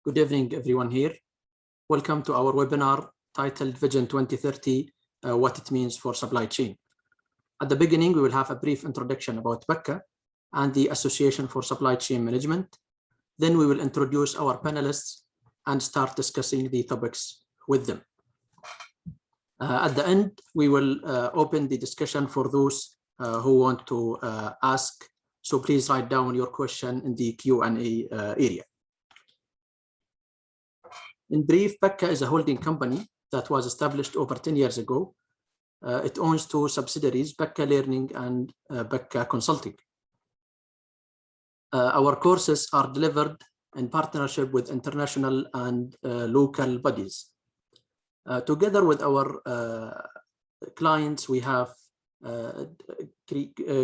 Good evening, everyone here. Welcome to our webinar titled Vision 2030, What It Means for Supply Chain. At the beginning, we will have a brief introduction about Bakkah and the Association for Supply Chain Management. Then we will introduce our panelists and start discussing the topics with them. At the end, we will open the discussion for those who want to ask. So please write down your question in the Q&A area. In brief, Bakkah is a holding company that was established over 10 years ago. It owns two subsidiaries, Bakkah Learning and Bakkah Consulting. Our courses are delivered in partnership with international and local bodies. Together with our clients, we have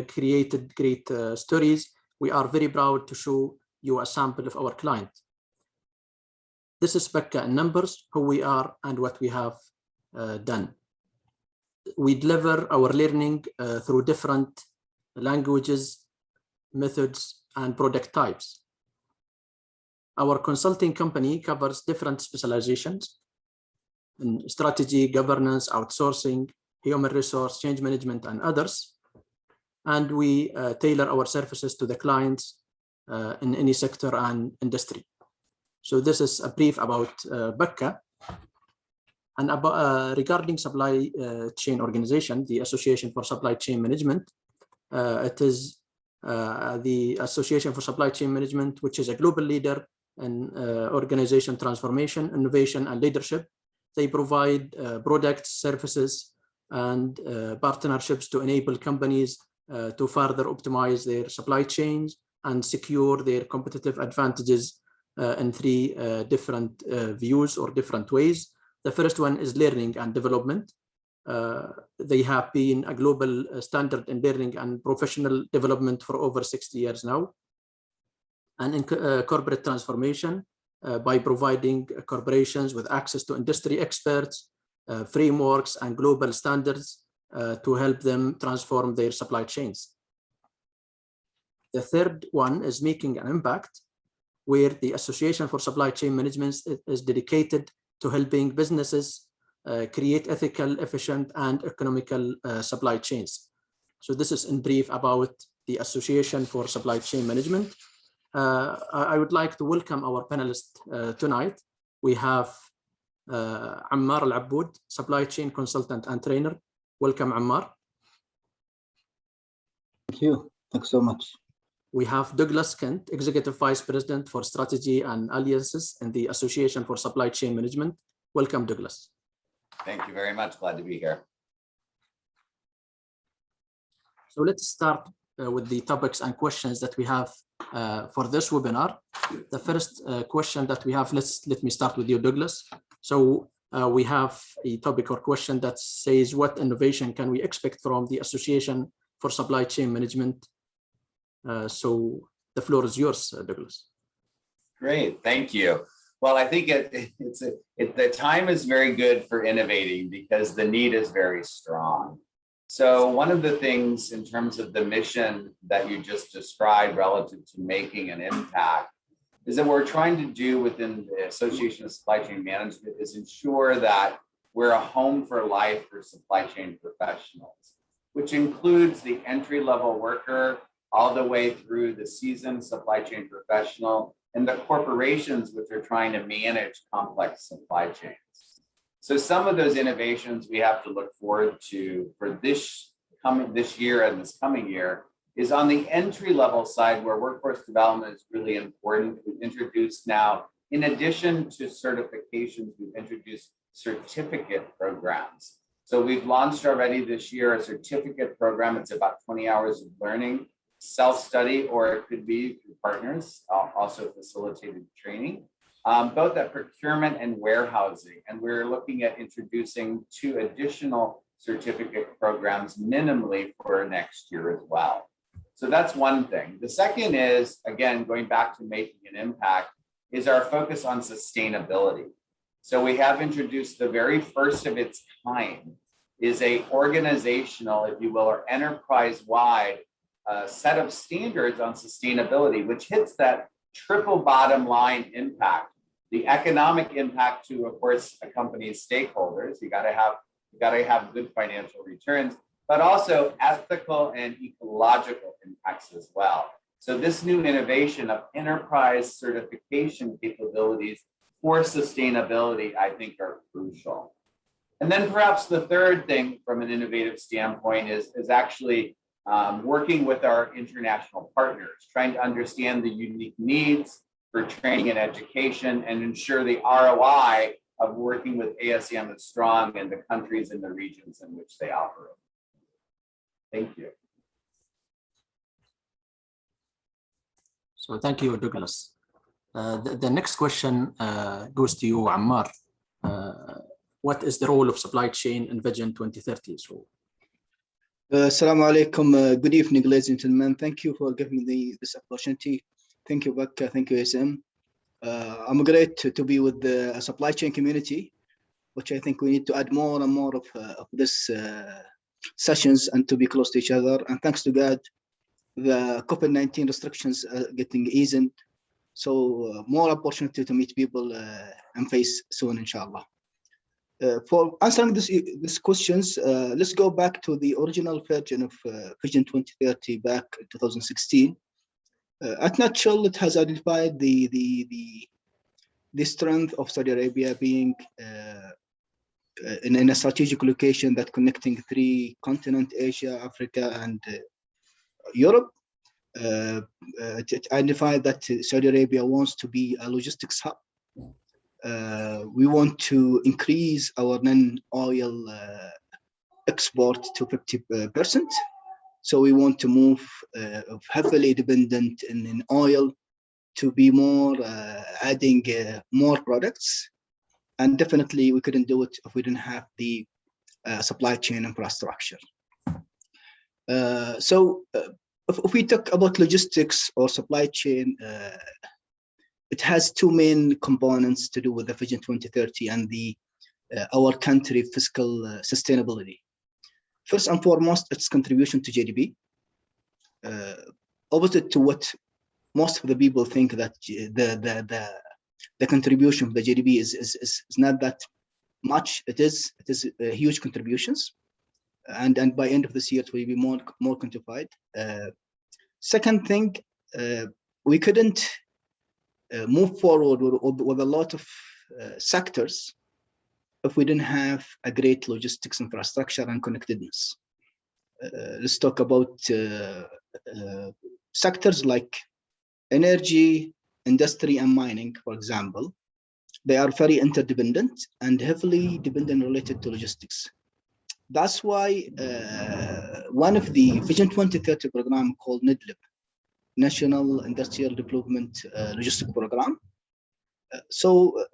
created great stories. We are very proud to show you a sample of our client. This is Bakkah in numbers, who we are and what we have done. We deliver our learning through different languages, methods, and product types. Our consulting company covers different specializations in strategy, governance, outsourcing, human resource, change management, and others. And we tailor our services to the clients in any sector and industry. So this is a brief about Bakkah. And about, regarding supply chain organization, the Association for Supply Chain Management, it is the Association for Supply Chain Management, which is a global leader in organization transformation, innovation, and leadership. They provide products, services, and partnerships to enable companies to further optimize their supply chains and secure their competitive advantages in three different views or different ways. The first one is learning and development. They have been a global standard in learning and professional development for over 60 years now. And in corporate transformation, by providing corporations with access to industry experts, frameworks, and global standards to help them transform their supply chains. The third one is making an impact, where the Association for Supply Chain Management is dedicated to helping businesses create ethical, efficient, and economical supply chains. So this is in brief about the Association for Supply Chain Management. I would like to welcome our panelists tonight. We have Ammar AlAboud, Supply Chain Consultant and Trainer. Welcome, Ammar. Thank you. Thanks so much. We have Douglas Kent, Executive Vice President for Strategy and Alliances in the Association for Supply Chain Management. Welcome, Douglas. Thank you very much. Glad to be here. So let's start with the topics and questions that we have for this webinar. The first question that we have, let me start with you, Douglas. So we have a topic or question that says, what innovation can we expect from the Association for Supply Chain Management? So the floor is yours, Douglas. Great, thank you. Well, I think the time is very good for innovating because the need is very strong. So one of the things in terms of the mission that you just described relative to making an impact is that what we're trying to do within the Association of Supply Chain Management is ensure that we're a home for life for supply chain professionals, which includes the entry-level worker all the way through the seasoned supply chain professional and the corporations which are trying to manage complex supply chains. So some of those innovations we have to look forward to for this year and this coming year is on the entry-level side, where workforce development is really important. We've introduced now, in addition to certifications, we've introduced certificate programs. So we've launched already this year a certificate program. It's about 20 hours of learning, self-study, or it could be through partners, also facilitated training, both at procurement and warehousing. And we're looking at introducing 2 additional certificate programs minimally for next year as well. So that's one thing. The second is, again, going back to making an impact, is our focus on sustainability. So we have introduced the very first of its kind, is a organizational, if you will, or enterprise-wide set of standards on sustainability, which hits that triple bottom line impact. the economic impact to, of course, a company's stakeholders. You gotta have good financial returns, but also ethical and ecological impacts as well. So this new innovation of enterprise certification capabilities for sustainability, I think, are crucial. And then perhaps the third thing from an innovative standpoint is actually working with our international partners, trying to understand the unique needs for training and education and ensure the ROI of working with ASCM is strong in the countries and the regions in which they operate. Thank you. So thank you, Douglas. The next question goes to you, Ammar. What is the role of supply chain in Vision 2030? So, Assalamu alaikum. Good evening, ladies and gentlemen. Thank you for giving me this opportunity. Thank you, Bakkah. Thank you, ASCM. I'm great to be with the supply chain community, which I think we need to add more and more of this sessions and to be close to each other. And thanks to God, the COVID-19 restrictions are getting eased. So more opportunity to meet people and face soon, inshallah. For answering these questions, let's go back to the original version of Vision 2030 back in 2016. At nutshell, it has identified the strength of Saudi Arabia being in a strategic location that connecting three continents, Asia, Africa, and Europe. It identified that Saudi Arabia wants to be a logistics hub. We want to increase our non-oil export to 50%. So we want to move heavily dependent in oil to be more adding more products. And definitely we couldn't do it if we didn't have the supply chain infrastructure. If we talk about logistics or supply chain, it has two main components to do with the Vision 2030 and our country fiscal sustainability. First and foremost, its contribution to GDP. Opposite to what most of the people think, that the contribution of the GDP is not that much. It is huge contributions, and by end of this year it will be more quantified. Second thing, we couldn't move forward with a lot of sectors if we didn't have a great logistics infrastructure and connectedness. Let's talk about sectors like energy, industry, and mining, for example. They are very interdependent and heavily dependent related to logistics. That's why one of the Vision 2030 program called NIDLIP, National Industrial Development Logistic Program. So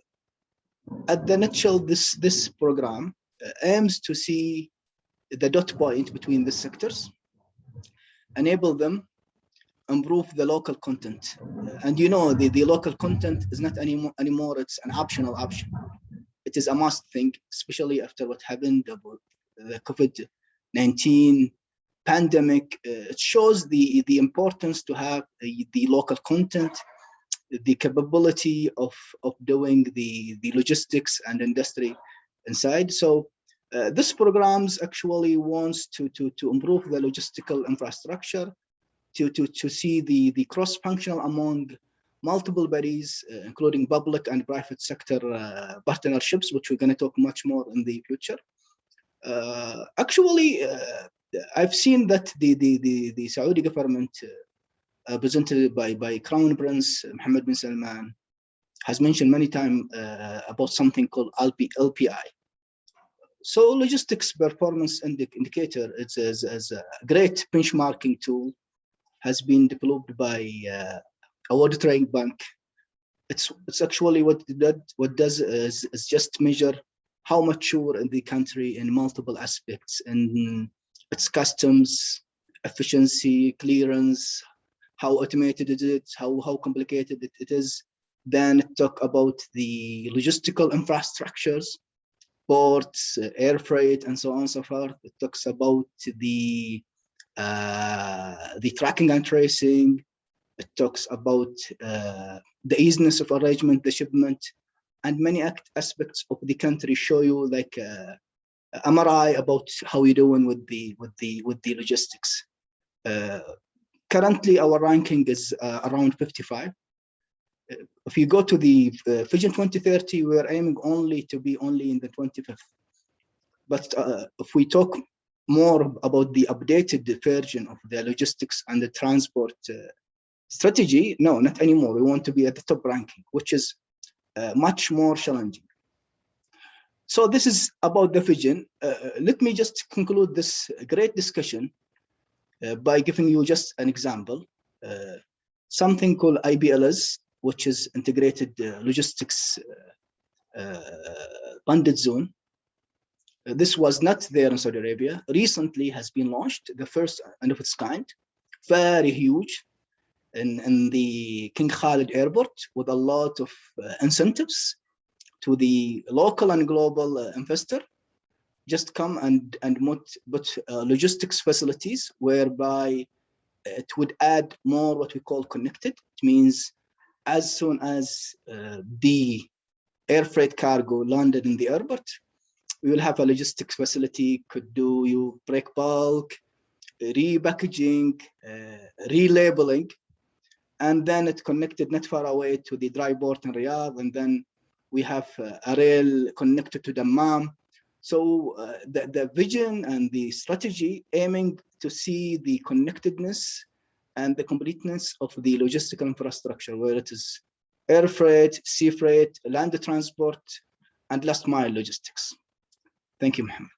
at the nutshell, this program aims to see the dot point between the sectors, enable them, improve the local content. And you know, the local content is not anymore, it's an optional option. It is a must thing, especially after what happened about the COVID-19 pandemic. It shows the importance to have the local content, the capability of doing the logistics and industry inside. So this programs actually wants to improve the logistical infrastructure, to see the cross-functional among multiple bodies, including public and private sector partnerships, which we're going to talk much more in the future. Actually, I've seen that the Saudi government, presented by Crown Prince Mohammed bin Salman, has mentioned many times about something called LPI. So logistics performance indicator, it's as a great benchmarking tool, has been developed by a World Trade Bank. It's actually what does is just measure how mature in the country in multiple aspects, in its customs, efficiency, clearance, how automated is it, how complicated it is. Then talk about the logistical infrastructures, ports, air freight, and so on and so forth. It talks about the tracking and tracing. It talks about the easiness of arrangement, the shipment, and many aspects of the country show you like MRI about how you're doing with the logistics. Currently, our ranking is around 55. If you go to the Vision 2030, we're aiming only to be in the 25th. But if we talk more about the updated version of the logistics and the transport strategy, no, not anymore. We want to be at the top ranking, which is much more challenging. So this is about the vision. Let me just conclude this great discussion by giving you just an example. Something called IBLS, which is Integrated Logistics Banded Zone. This was not there in Saudi Arabia. Recently has been launched, the first and of its kind, very huge, in the King Khalid Airport, with a lot of incentives to the local and global investor. Just come and put logistics facilities whereby it would add more what we call connected. It means as soon as the air freight cargo landed in the airport, we will have a logistics facility, could do you break bulk, repackaging, relabeling, and then it connected not far away to the dry port in Riyadh, and then we have a rail connected to Dammam. So the vision and the strategy aiming to see the connectedness and the completeness of the logistical infrastructure, where it is air freight, sea freight, land transport, and last mile logistics. Thank you, Mohammed.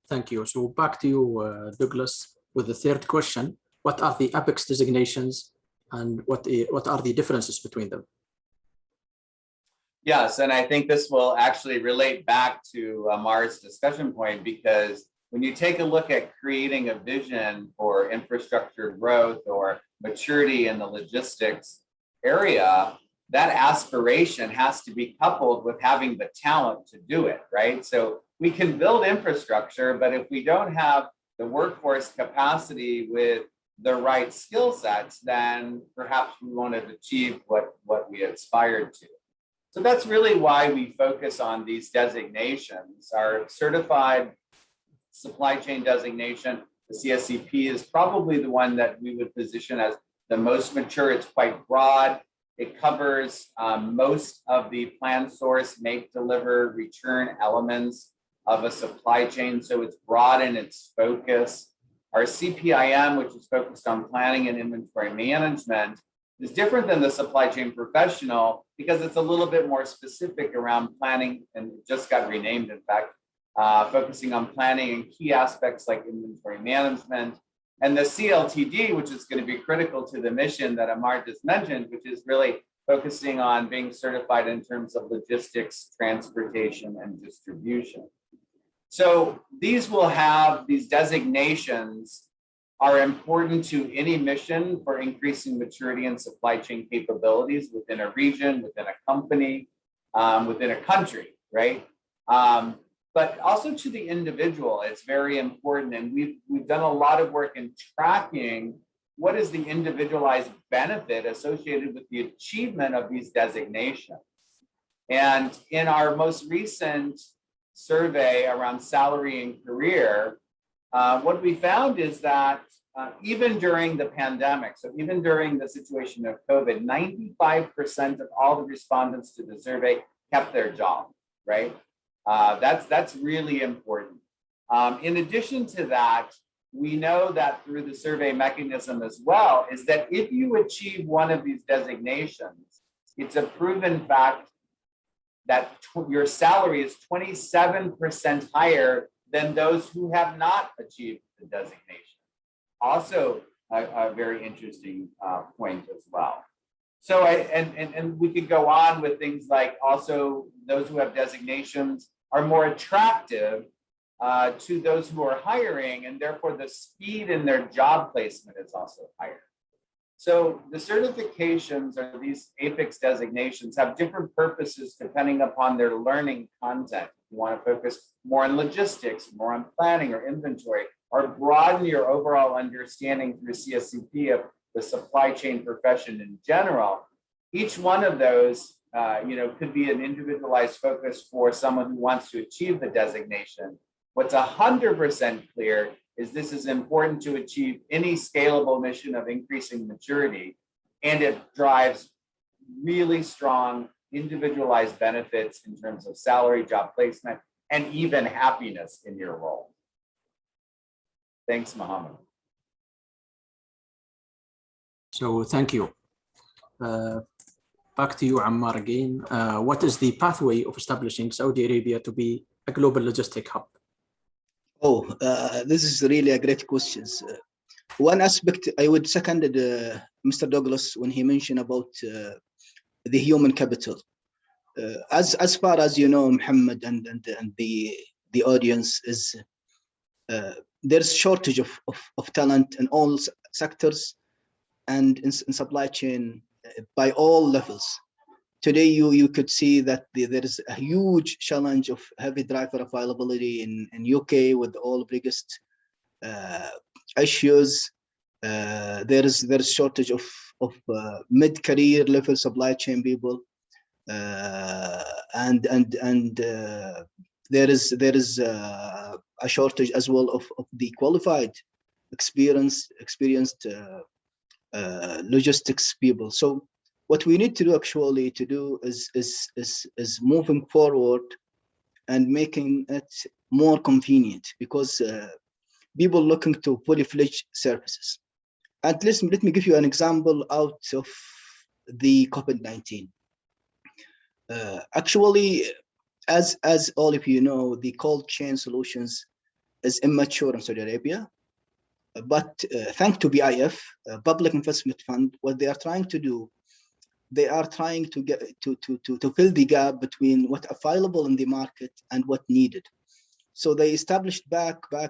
Thank you. So back to you, Douglas, with the third question. What are the APEX designations and what are the differences between them? Yes, and I think this will actually relate back to Ammar's discussion point, because when you take a look at creating a vision for infrastructure growth or maturity in the logistics area, that aspiration has to be coupled with having the talent to do it, right? So we can build infrastructure, but if we don't have the workforce capacity with the right skill sets, then perhaps we won't have achieved what we aspired to. So that's really why we focus on these designations. Our certified supply chain designation, the CSCP, is probably the one that we would position as the most mature. It's quite broad. It covers most of the plan, source, make, deliver, return elements of a supply chain. So it's broad in its focus. Our CPIM, which is focused on planning and inventory management, is different than the supply chain professional because it's a little bit more specific around planning, and it just got renamed, in fact, focusing on planning and key aspects like inventory management. And the CLTD, which is going to be critical to the mission that Ammar just mentioned, which is really focusing on being certified in terms of logistics, transportation, and distribution. So these designations are important to any mission for increasing maturity and supply chain capabilities within a region, within a company, within a country, right? But also to the individual, it's very important. And we've done a lot of work in tracking what is the individualized benefit associated with the achievement of these designations. And in our most recent survey around salary and career, what we found is that even during the pandemic, so even during the situation of COVID, 95% of all the respondents to the survey kept their job, right? That's really important. In addition to that, we know that through the survey mechanism as well, is that if you achieve one of these designations, it's a proven fact that your salary is 27% higher than those who have not achieved the designation. Also a very interesting point as well. So and we could go on with things like also those who have designations are more attractive to those who are hiring, and therefore the speed in their job placement is also higher. So the certifications or these APEX designations have different purposes depending upon their learning content. If you want to focus more on logistics, more on planning or inventory, or broaden your overall understanding through CSCP of the supply chain profession in general, Each one of those, could be an individualized focus for someone who wants to achieve the designation. What's 100% clear is this is important to achieve any scalable mission of increasing maturity, and it drives really strong individualized benefits in terms of salary, job placement, and even happiness in your role. Thanks, Mohammed. So thank you. Back to you, Ammar, again. What is the pathway of establishing Saudi Arabia to be a global logistic hub? This is really a great question. One aspect I would second Mr. Douglas when he mentioned about the human capital. As far as you know, Muhammad, and the audience is, there's shortage of talent in all sectors and in supply chain by all levels. Today, you could see that there is a huge challenge of heavy driver availability in UK with all biggest issues. There is shortage of mid-career level supply chain people, and there is a shortage as well of the qualified, experienced logistics people. So what we need to do actually is moving forward and making it more convenient, because people looking to fully fledged services. And let me give you an example out of the COVID-19. Actually, as all of you know, the cold chain solutions is immature in Saudi Arabia. But thanks to BIF, Public Investment Fund, what they are trying to do, they are trying to get to fill the gap between what available in the market and what needed. So they established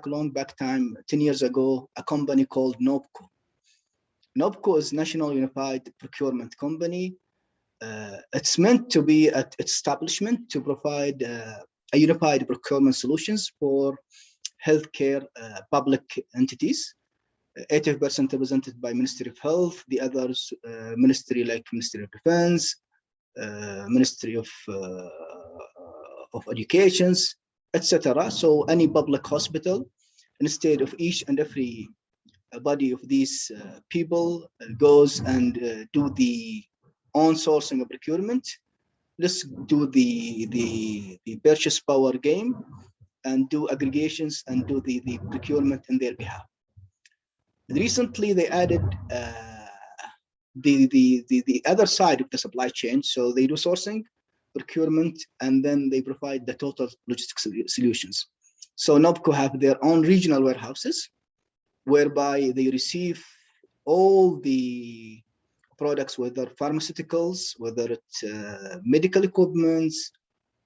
long back time, 10 years ago, a company called NOPCO. NOPCO is National Unified Procurement Company. It's meant to be at its establishment to provide a unified procurement solutions for healthcare public entities. 80% represented by Ministry of Health, the others ministry like Ministry of Defense, Ministry of Educations, etc. So any public hospital, instead of each and every body of these people goes and do the own sourcing of procurement, let's do the purchase power game and do aggregations and do the procurement in their behalf. Recently, they added the other side of the supply chain. So they do sourcing, procurement, and then they provide the total logistics solutions. So NOPCO have their own regional warehouses, whereby they receive all the products, whether pharmaceuticals, whether it's medical equipment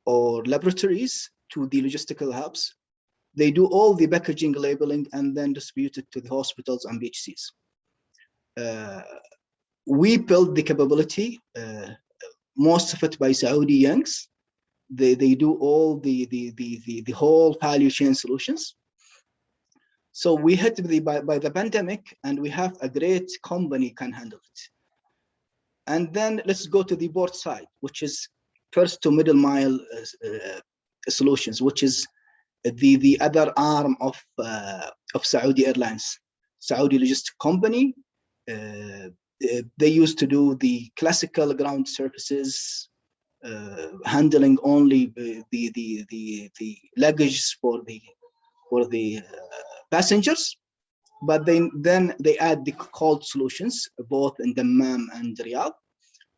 or laboratories, to the logistical hubs. They do all the packaging, labeling, and then distribute it to the hospitals and BHCs. We built the capability, most of it by Saudi youngs. They do all the whole value chain solutions. So we hit by the pandemic, and we have a great company can handle it. And then let's go to the board side, which is first to middle mile solutions, which is the other arm of Saudi Airlines, Saudi Logistic Company. They used to do the classical ground services, handling only the luggage for the passengers, but then they add the cold solutions both in Dammam and Riyadh.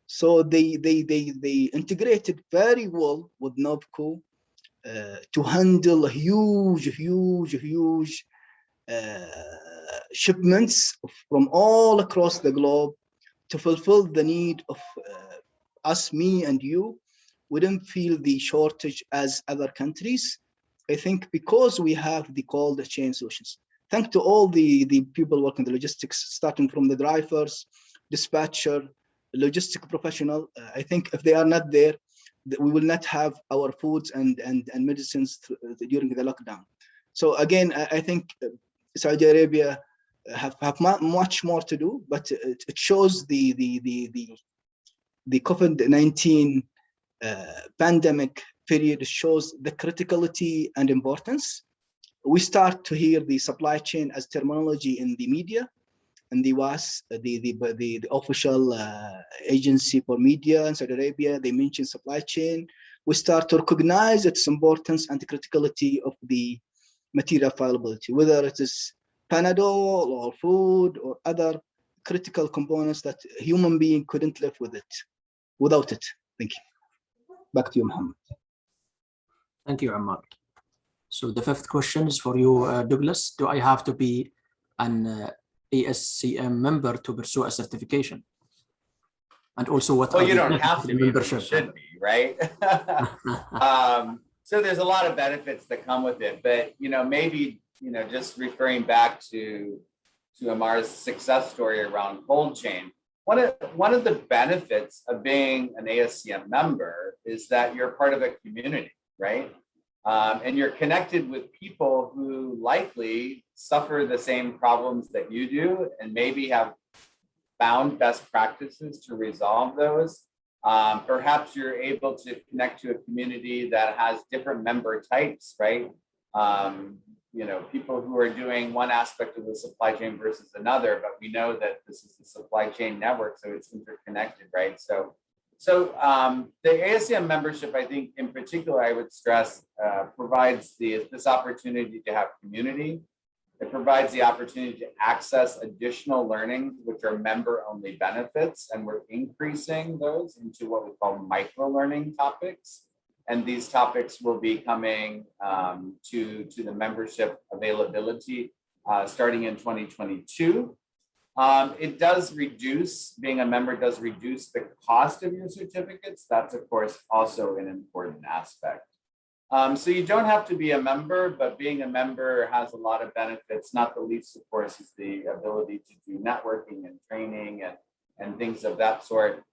So they integrated very well with NOPCO to handle huge shipments from all across the globe to fulfill the need of us, me and you. We didn't feel the shortage as other countries. I think because we have the cold chain solutions. Thanks to all the people working the logistics, starting from the drivers, dispatcher, logistic professional. I think if they are not there, we will not have our foods and medicines during the lockdown. So again, I think Saudi Arabia have much more to do, but it shows the the COVID-19 pandemic period shows the criticality and importance. We start to hear the supply chain as terminology in the media, and the WAS, the official agency for media in Saudi Arabia, they mention supply chain. We start to recognize its importance and the criticality of the material availability, whether it is Panadol or food or other critical components that a human being couldn't live without it. Thank you. Back to you, Mohammed. Thank you, Ammar. So the fifth question is for you, Douglas. Do I have to be an ASCM member to pursue a certification? And also, what well, are you the don't have to be, membership? you should be, right? So there's a lot of benefits that come with it, but maybe just referring back to Ammar's success story around cold chain. One of the benefits of being an ASCM member is that you're part of a community, right? And you're connected with people who likely suffer the same problems that you do, and maybe have found best practices to resolve those. Perhaps you're able to connect to a community that has different member types, right? People who are doing one aspect of the supply chain versus another, but we know that this is the supply chain network, so it's interconnected, right? So the ASCM membership, I think in particular, I would stress, provides this opportunity to have community. It provides the opportunity to access additional learning, which are member-only benefits, and we're increasing those into what we call micro-learning topics. And these topics will be coming to the membership availability starting in 2022. It does reduce, being a member does reduce the cost of your certificates. That's, of course, also an important aspect. So you don't have to be a member, but being a member has a lot of benefits. Not the least, of course, is the ability to do networking and training and things of that sort,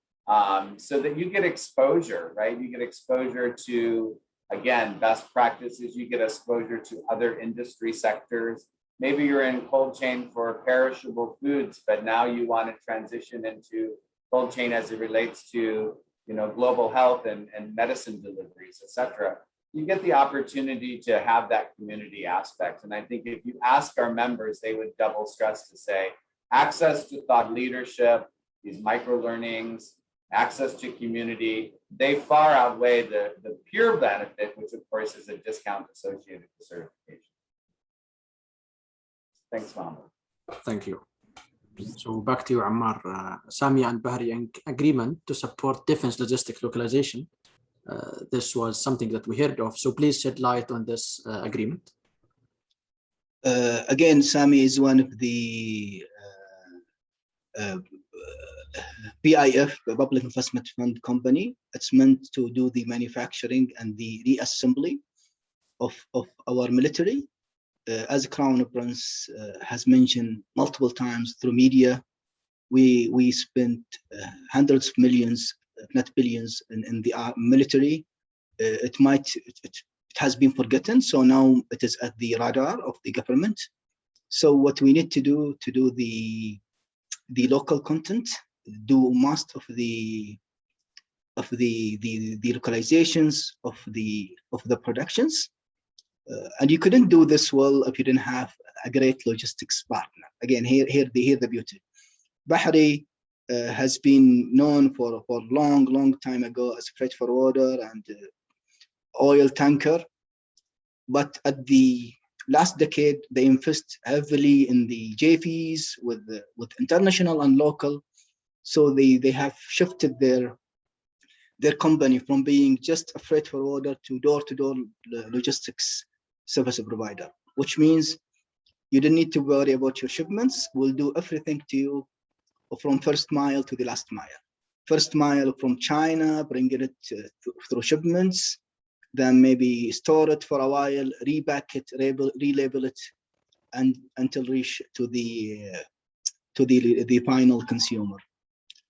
so that you get exposure, right? You get exposure to, again, best practices. You get exposure to other industry sectors. Maybe you're in cold chain for perishable foods, but now you want to transition into cold chain as it relates to, global health and medicine deliveries, et cetera. You get the opportunity to have that community aspect. And I think if you ask our members, they would double stress to say, access to thought leadership, these micro learnings, access to community, they far outweigh the pure benefit, which of course is a discount associated with certification. Thanks, Mohammed. Thank you. So back to you, Ammar. Samia and Bahri agreement to support defense logistic localization. This was something that we heard of. So please shed light on this agreement. Again, SAMI is one of the PIF, Public Investment Fund company. It's meant to do the manufacturing and the reassembly of our military. As Crown Prince has mentioned multiple times through media, we spent hundreds of millions, if not billions, in the military. It has been forgotten, so now it is at the radar of the government. So what we need to do the local content, do most of the localizations of the productions, and you couldn't do this well if you didn't have a great logistics partner. Again, here the beauty. Bahri has been known for a long time ago as freight forwarder and oil tanker, but at the last decade they invest heavily in the JVs with international and local. So they have shifted their company from being just a freight forwarder to door-to-door logistics service provider, which means you don't need to worry about your shipments. We'll do everything to you from first mile to the last mile. First mile from China, bringing it through shipments, then maybe store it for a while, repack it, relabel it, and until reach to the final consumer.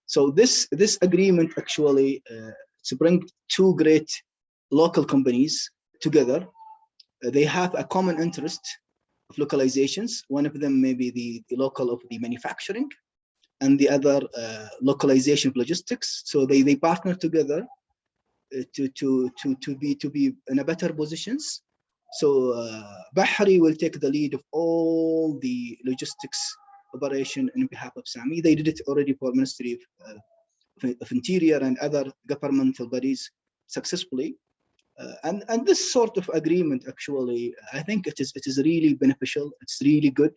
So this agreement actually to bring two great local companies together. They have a common interest of localizations. One of them may be the local of the manufacturing, and the other localization of logistics. So they partner together to be in a better positions. So Bahri will take the lead of all the logistics operation on behalf of SAMI. They did it already for Ministry of Interior and other governmental bodies successfully. And this sort of agreement, actually, I think it is really beneficial. It's really good.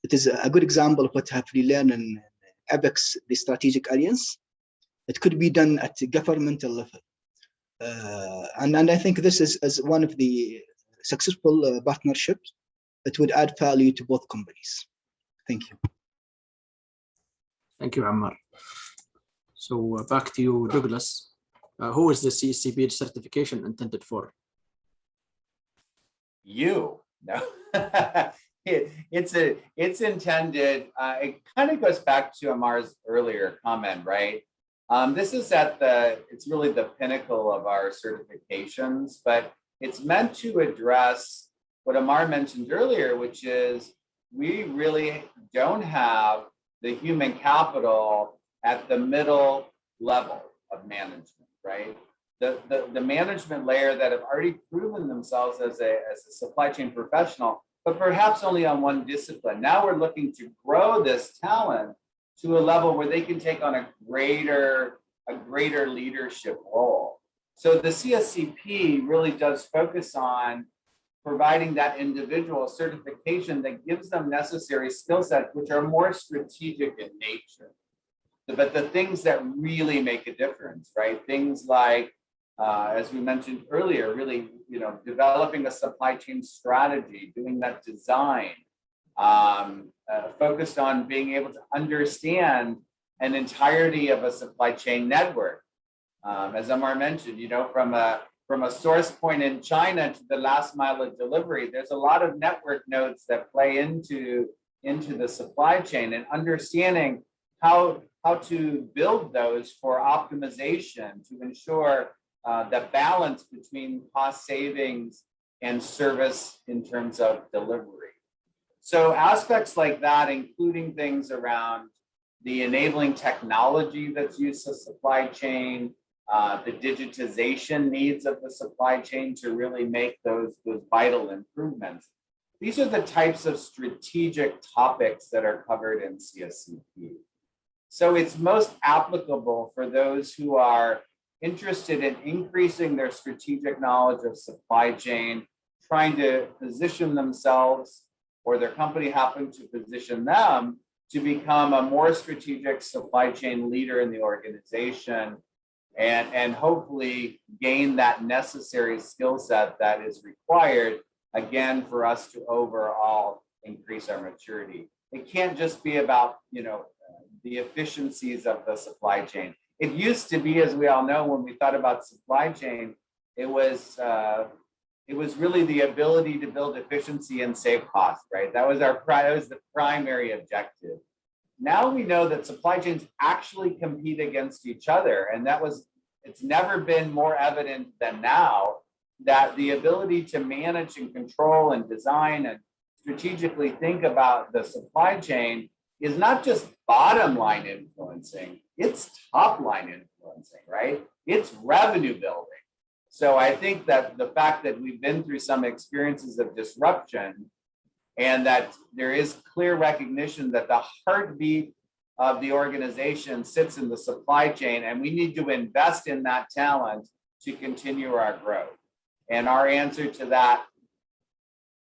It is a good example of what have we learned in ABEX, the strategic alliance. It could be done at the governmental level. And I think this is one of the successful partnerships. It would add value to both companies. Thank you. Thank you, Ammar. So back to you, Douglas. Who is the CSCP certification intended for? You. No. It's intended, it kind of goes back to Ammar's earlier comment, right? This is it's really the pinnacle of our certifications, but it's meant to address what Ammar mentioned earlier, which is we really don't have the human capital at the middle level of management, right? The management layer that have already proven themselves as a supply chain professional, but perhaps only on one discipline. Now we're looking to grow this talent to a level where they can take on a greater leadership role. So the CSCP really does focus on providing that individual certification that gives them necessary skill sets, which are more strategic in nature. But the things that really make a difference, right? Things like, as we mentioned earlier, really, developing a supply chain strategy, doing that design, focused on being able to understand an entirety of a supply chain network. As Ammar mentioned, from a source point in China to the last mile of delivery, there's a lot of network nodes that play into the supply chain, and understanding how to build those for optimization to ensure the balance between cost savings and service in terms of delivery. So aspects like that, including things around the enabling technology that's used in supply chain, the digitization needs of the supply chain to really make those vital improvements. These are the types of strategic topics that are covered in CSCP. So it's most applicable for those who are interested in increasing their strategic knowledge of supply chain, trying to position themselves, or their company happen to position them to become a more strategic supply chain leader in the organization, and hopefully gain that necessary skill set that is required, again, for us to overall increase our maturity. It can't just be about, the efficiencies of the supply chain. It used to be, as we all know, when we thought about supply chain, it was really the ability to build efficiency and save costs, right? That was the primary objective. Now we know that supply chains actually compete against each other, and it's never been more evident than now that the ability to manage and control and design and strategically think about the supply chain is not just bottom line influencing, it's top line influencing, right? It's revenue building. So I think that the fact that we've been through some experiences of disruption, and that there is clear recognition that the heartbeat of the organization sits in the supply chain, and we need to invest in that talent to continue our growth. And our answer to that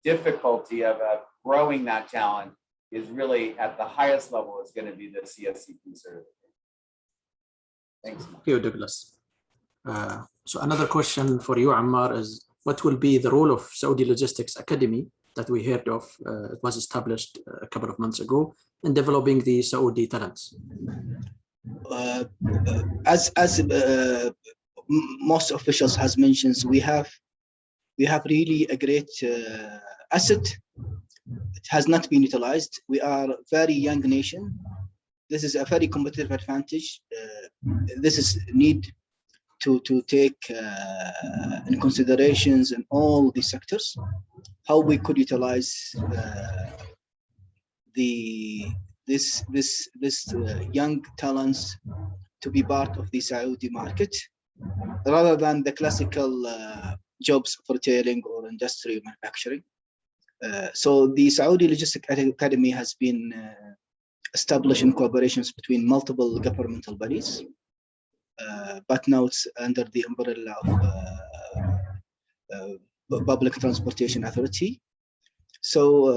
difficulty of growing that talent is really at the highest level is going to be the CSCP certificate. Thanks. Thank you, Douglas. So another question for you, Ammar, is what will be the role of Saudi Logistics Academy that we heard of? It was established a couple of months ago in developing the Saudi talents. As most officials has mentioned, we have really a great asset. It has not been utilized. We are a very young nation. This is a very competitive advantage. This is need to take in considerations in all the sectors, how we could utilize the this young talents to be part of the Saudi market, rather than the classical jobs of retailing or industry manufacturing. So the Saudi Logistics Academy has been established in cooperations between multiple governmental bodies, but now it's under the umbrella of Public Transportation Authority. So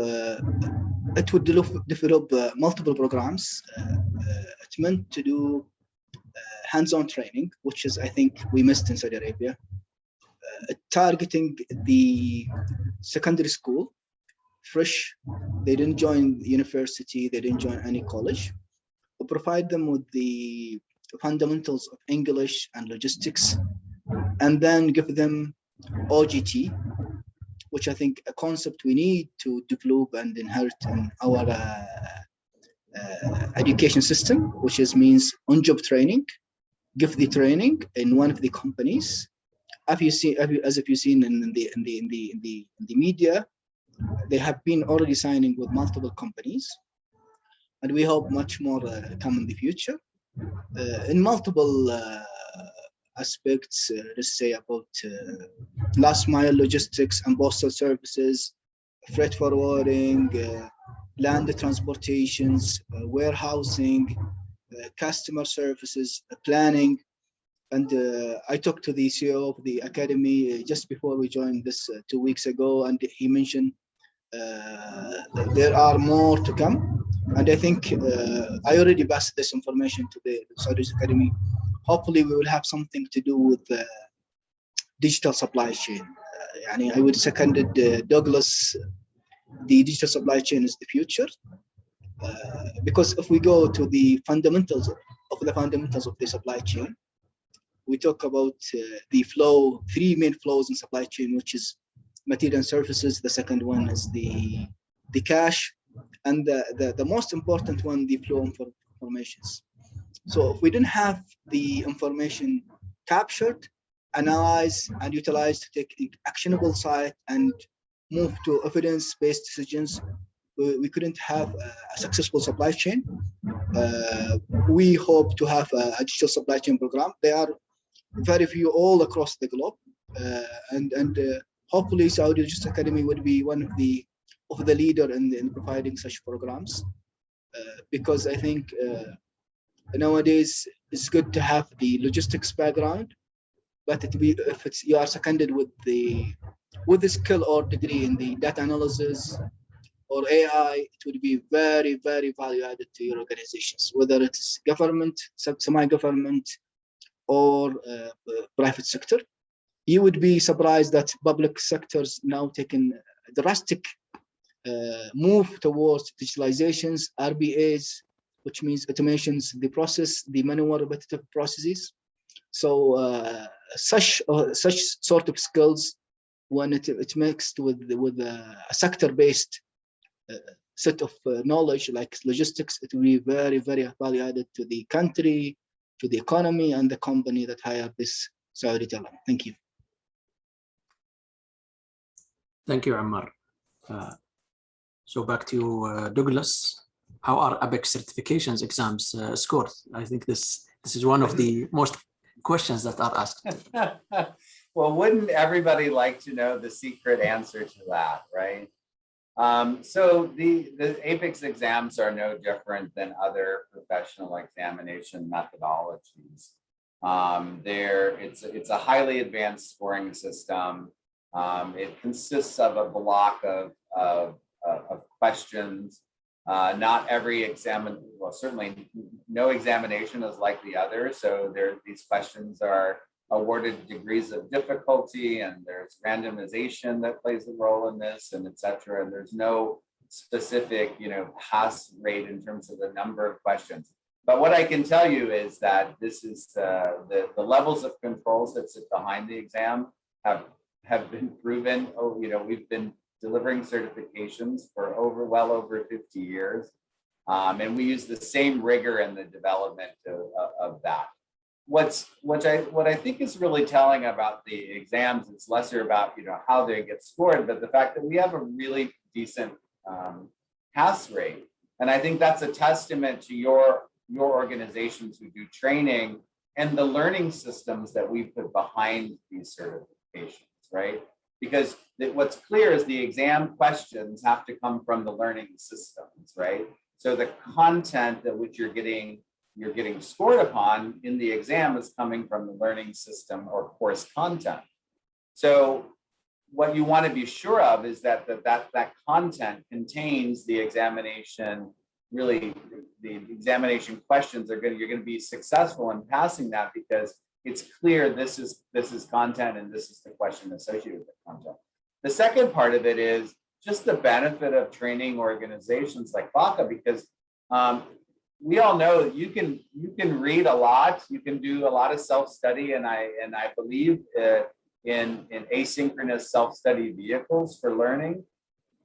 it would develop multiple programs. It's meant to do hands-on training, which is, I think, we missed in Saudi Arabia, targeting the secondary school, fresh, they didn't join university, they didn't join any college, we provide them with the fundamentals of English and logistics, and then give them OGT, which I think a concept we need to develop and inherit in our education system, which means on-job training. Give the training in one of the companies. As you've seen in the media, they have been already signing with multiple companies, and we hope much more come in the future in multiple aspects. Let's say about last mile logistics and postal services, freight forwarding, land transportations, warehousing, customer services, planning. And I talked to the CEO of the academy just before we joined this 2 weeks ago, and he mentioned there are more to come. And I think I already passed this information to the Saudi Academy. Hopefully we will have something to do with digital supply chain. I would seconded Douglas. The digital supply chain is the future, because if we go to the fundamentals of the supply chain, we talk about the flow, 3 main flows in supply chain, which is material and services. The second one is the cash, and the most important one, the flow of informations. So if we didn't have the information captured, analyzed, and utilized to take the actionable side and move to evidence-based decisions, we couldn't have a successful supply chain. We hope to have a digital supply chain program. There are very few all across the globe, and hopefully Saudi Logistics Academy would be one of the leader in providing such programs, because I think nowadays it's good to have the logistics background, but if you are seconded with the skill or degree in the data analysis or AI, it would be very, very value added to your organizations, whether it's government, semi-government, or private sector. You would be surprised that public sectors now taking a drastic move towards digitalizations, RPAs, which means automations, the process, the manual repetitive processes. So such sort of skills, when it mixed with a sector-based set of knowledge like logistics, it will be very, very value added to the country, to the economy, and the company that hired this Saudi talent. Thank you. Thank you, Ammar. So back to you, Douglas. How are ABEC certifications exams scored? I think this is one of the most questions that are asked. Well, wouldn't everybody like to know the secret answer to that, right? So the APEX exams are no different than other professional examination methodologies. It's a highly advanced scoring system. It consists of a block of questions. Not every certainly no examination is like the other. So these questions are awarded degrees of difficulty, and there's randomization that plays a role in this, and et cetera. And there's no specific, pass rate in terms of the number of questions. But what I can tell you is that this is the levels of controls that sit behind the exam have been proven. We've been delivering certifications for well over 50 years. And we use the same rigor in the development of that. What I think is really telling about the exams, it's lesser about how they get scored, but the fact that we have a really decent pass rate. And I think that's a testament to your organizations who do training and the learning systems that we put behind these certifications, right? Because what's clear is the exam questions have to come from the learning systems, right? So the content that which you're getting scored upon in the exam is coming from the learning system or course content. So what you want to be sure of is that that content contains the examination. Really, the examination questions you're going to be successful in passing that because it's clear this is content and this is the question associated with the content. The second part of it is just the benefit of training organizations like Bakkah, because we all know that you can read a lot, you can do a lot of self-study, and I believe in asynchronous self-study vehicles for learning.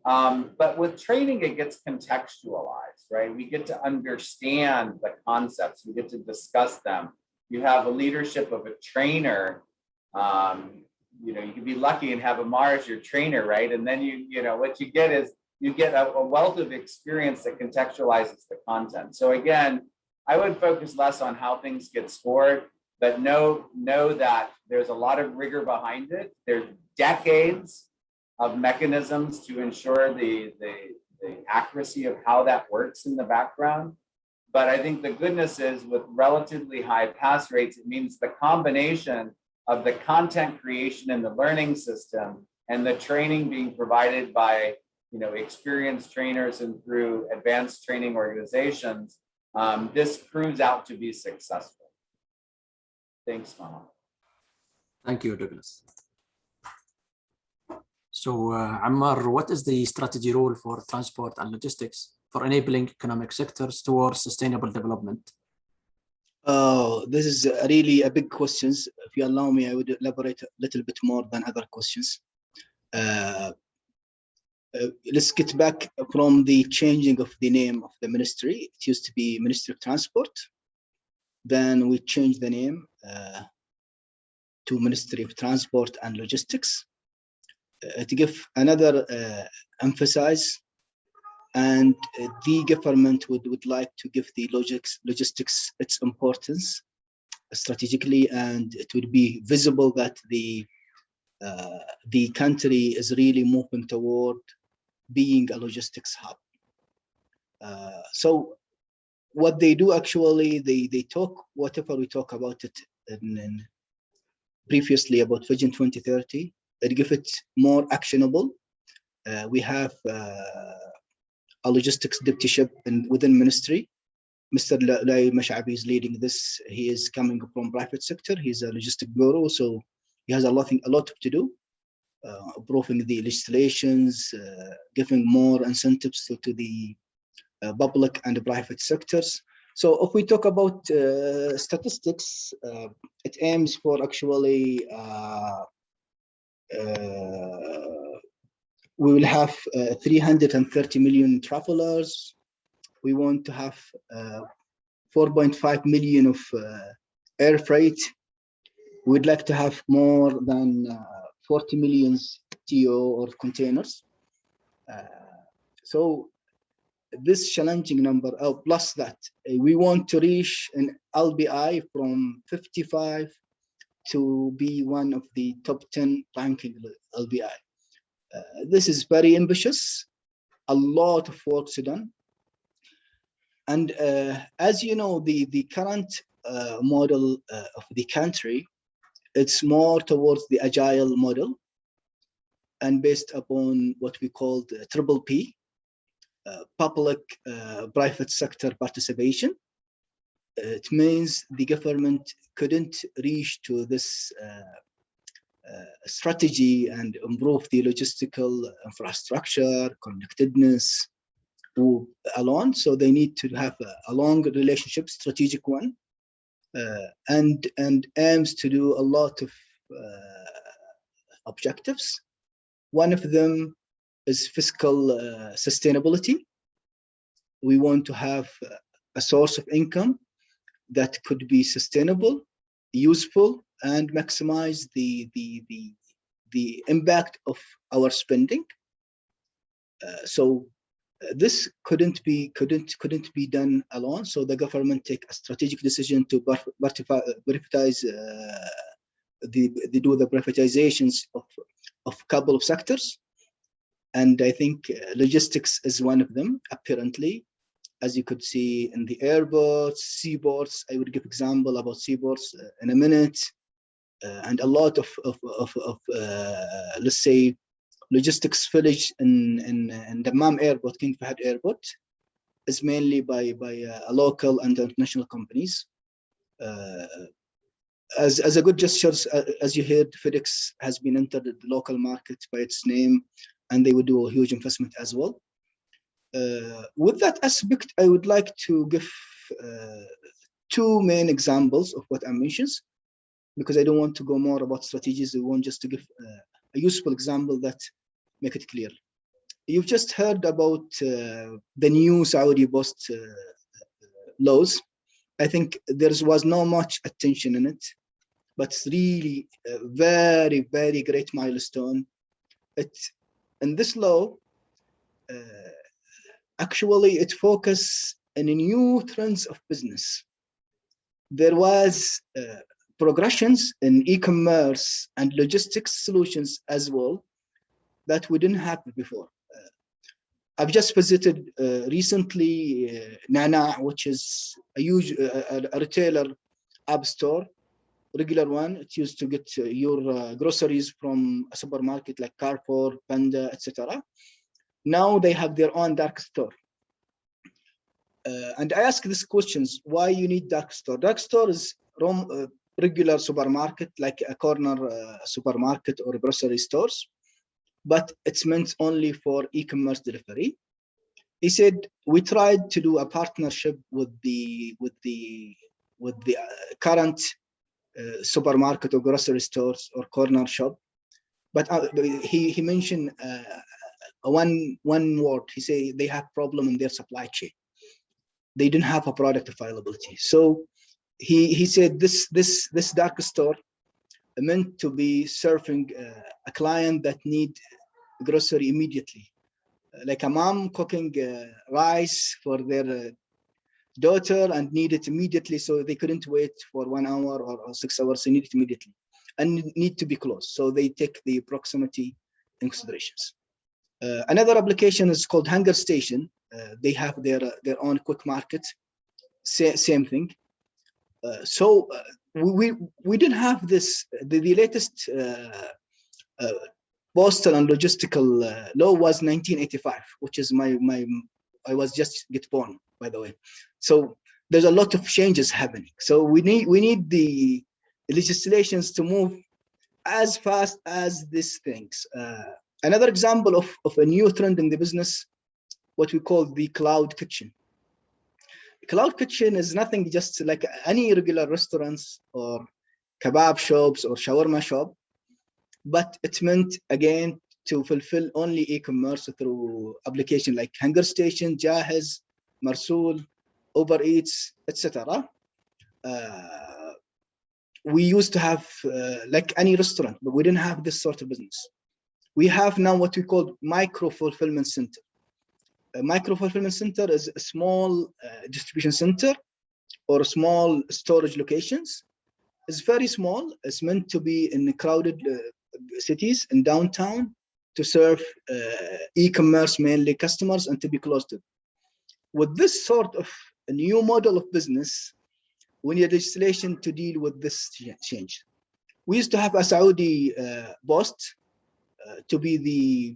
But with training, it gets contextualized, right? We get to understand the concepts, we get to discuss them. You have a leadership of a trainer. You can be lucky and have Ammar as your trainer, right? And then what you get is you get a wealth of experience that contextualizes the content. So again, I would focus less on how things get scored, but know that there's a lot of rigor behind it. There's decades of mechanisms to ensure the accuracy of how that works in the background. But I think the goodness is with relatively high pass rates, it means the combination of the content creation in the learning system and the training being provided by experienced trainers and through advanced training organizations, this proves out to be successful. Thanks, Mama. Thank you, Douglas. So, Ammar, what is the strategy role for transport and logistics for enabling economic sectors towards sustainable development? Oh, this is really a big question. If you allow me, I would elaborate a little bit more than other questions. Let's get back from the changing of the name of the ministry. It used to be Ministry of Transport. Then we changed the name to Ministry of Transport and Logistics to give another emphasis. And the government would like to give the logistics its importance strategically, and it would be visible that the country is really moving toward being a logistics hub. So what they do actually, they talk, whatever we talk about it previously about Vision 2030, they give it more actionable. We have a logistics deputyship within ministry. Mr. Mash'abi is leading this. He is coming from private sector. He's a logistic bureau, so he has a lot to do, approving the legislations, giving more incentives to the public and private sectors. So if we talk about statistics, it aims for actually we will have 330 million travelers. We want to have 4.5 million of air freight. We'd like to have more than 40 million TO or containers. So this challenging number, plus that, we want to reach an LBI from 55 to be one of the top 10 ranking LBI. This is very ambitious, a lot of work to done. And as you know, the current model of the country, it's more towards the agile model and based upon what we call the triple P, public private sector participation. It means the government couldn't reach to this strategy and improve the logistical infrastructure, connectedness alone. So they need to have a long relationship, strategic one, and aims to do a lot of objectives. One of them is fiscal sustainability. We want to have a source of income that could be sustainable, useful, and maximize the impact of our spending. So This couldn't be done alone. So the government take a strategic decision to privatize do the privatizations of a couple of sectors, and I think logistics is one of them. Apparently, as you could see in the airports, seaports. I would give example about seaports in a minute, and a lot of let's say logistics village in Dammam Airport, King Fahd Airport, is mainly by local and international companies. As a good gesture, as you heard, FedEx has been entered the local market by its name, and they would do a huge investment as well. With that aspect, I would like to give two main examples of what I mentioned, because I don't want to go more about strategies. I want just to give a useful example that make it clear. You've just heard about the new Saudi post laws. I think there was not much attention in it, but it's really a very, very great milestone. In this law, actually, it focuses on new trends of business. There was progressions in e-commerce and logistics solutions as well that we didn't have before. I've just visited recently Nana, which is a huge a retailer app store, regular one. It used to get your groceries from a supermarket like Carrefour, Panda, etc. Now they have their own dark store. And I ask these questions: why you need dark store? Dark store is regular supermarket, like a corner supermarket or grocery stores, but it's meant only for e-commerce delivery. He said, we tried to do a partnership with the current supermarket or grocery stores or corner shop, but he mentioned one word. He said they have problem in their supply chain. They didn't have a product availability. So he said this dark store meant to be serving a client that need grocery immediately, like a mom cooking rice for their daughter and need it immediately, so they couldn't wait for 1 hour or 6 hours. They need it immediately and need to be close, so they take the proximity in considerations. Another application is called Hunger Station. They have their own quick market, same thing. So we didn't have this. The latest postal and logistical law was 1985, which is I was just get born, by the way. So there's a lot of changes happening. So we need the legislations to move as fast as these things. Another example of a new trend in the business, what we call the cloud kitchen. Cloud kitchen is nothing just like any regular restaurants or kebab shops or shawarma shop, but it meant again to fulfill only e-commerce through application like Hunger Station, Jahez, Marsul, Uber Eats, etc. We used to have like any restaurant, but we didn't have this sort of business. We have now what we call micro fulfillment center. A micro fulfillment center is a small distribution center or small storage locations. It's very small. It's meant to be in crowded cities in downtown to serve e-commerce mainly customers and to be close to them. With this sort of a new model of business, we need legislation to deal with this change. We used to have a Saudi post to be the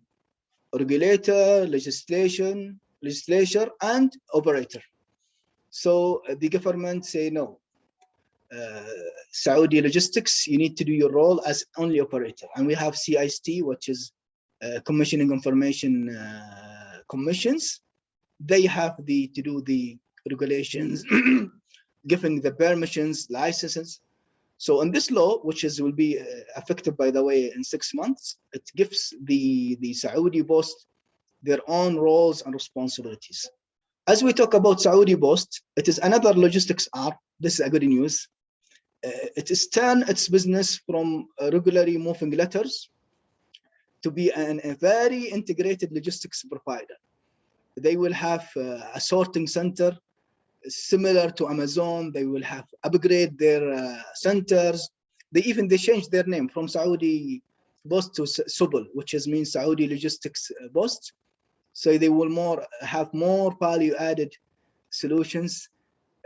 regulator, legislature, and operator. So the government say no. Saudi logistics, you need to do your role as only operator. And we have CIST, which is commissioning information commissions. They have to do the regulations, giving the permissions, licenses. So in this law, which will be effective, by the way, in 6 months, it gives the Saudi post their own roles and responsibilities. As we talk about Saudi post, it is another logistics arm. This is a good news. It is turned its business from regularly moving letters to be a very integrated logistics provider. They will have a sorting center similar to Amazon. They will have upgrade their centers. They changed their name from Saudi Post to Subul, which means Saudi Logistics Post. So they will have more value added solutions,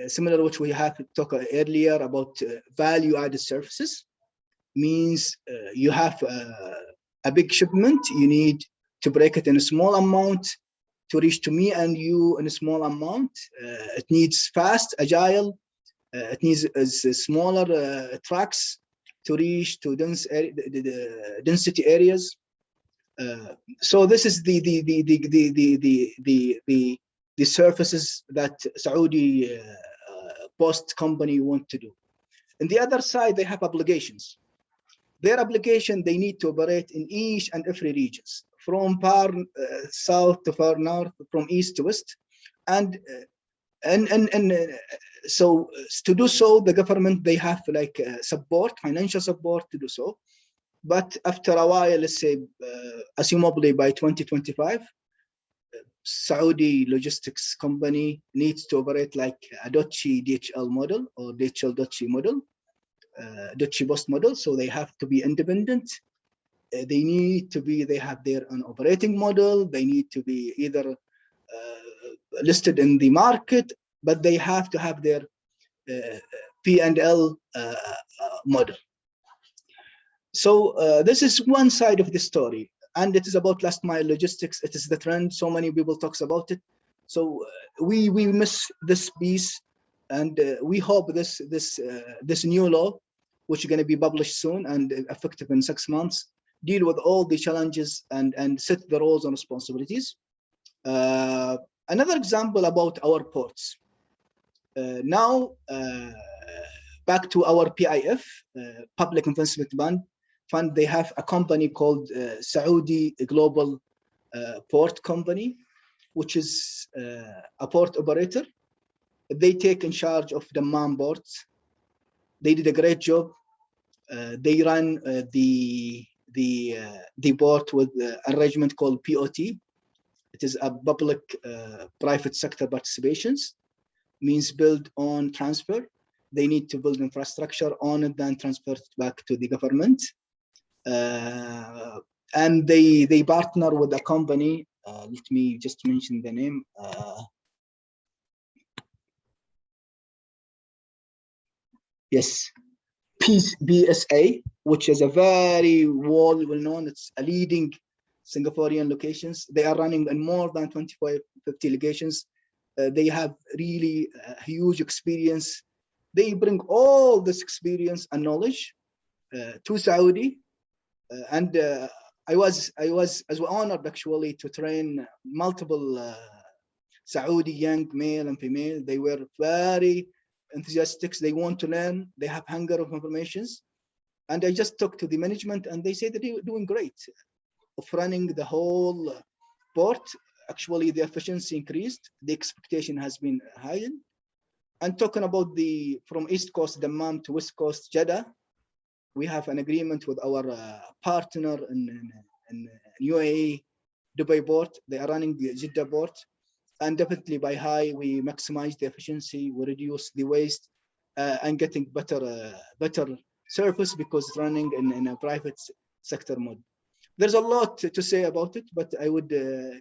similar to what we have talked earlier about value added services. Means you have a big shipment, you need to break it in a small amount to reach to me and you in a small amount. It needs fast, agile. It needs smaller trucks to reach to density areas. So this is the services that Saudi Post company want to do. On the other side, they have obligations. Their obligation, they need to operate in each and every regions, from far south to far north, from east to west, and so to do so, the government, they have like support, financial support to do so. But after a while, let's say, assumably by 2025, Saudi logistics company needs to operate like a DHL model or DHL model. Deutsche Post model, so they have to be independent. They have their own operating model. They need to be either listed in the market, but they have to have their P&L model. So this is one side of the story, and it is about last mile logistics. It is the trend. So many people talks about it. So we miss this piece. And we hope this new law, which is going to be published soon and effective in 6 months, deal with all the challenges and set the roles and responsibilities. Another example about our ports. Now, back to our PIF, Public Investment Fund, they have a company called Saudi Global Port Company, which is a port operator. They take in charge of Dammam ports. They did a great job. They run the port with an arrangement called POT. It is a public private sector participations, means build, own, transfer. They need to build infrastructure, own it, then transfer it back to the government. And they partner with a company. Let me just mention the name. Yes, BSA, which is a very well-known, it's a leading Singaporean locations. They are running in more than 50 locations. They have really huge experience. They bring all this experience and knowledge to Saudi. And I was honored actually to train multiple Saudi young male and female. They were very enthusiastic. They want to learn. They have hunger of informations. And I just talked to the management and they say that they're doing great of running the whole port. Actually, the efficiency increased. The expectation has been high. And talking about from East Coast Dammam to West Coast Jeddah, we have an agreement with our partner in UAE, Dubai port. They are running the Jeddah port. And definitely by high, we maximize the efficiency, we reduce the waste, and getting better service because it's running in a private sector mode. There's a lot to say about it, but I would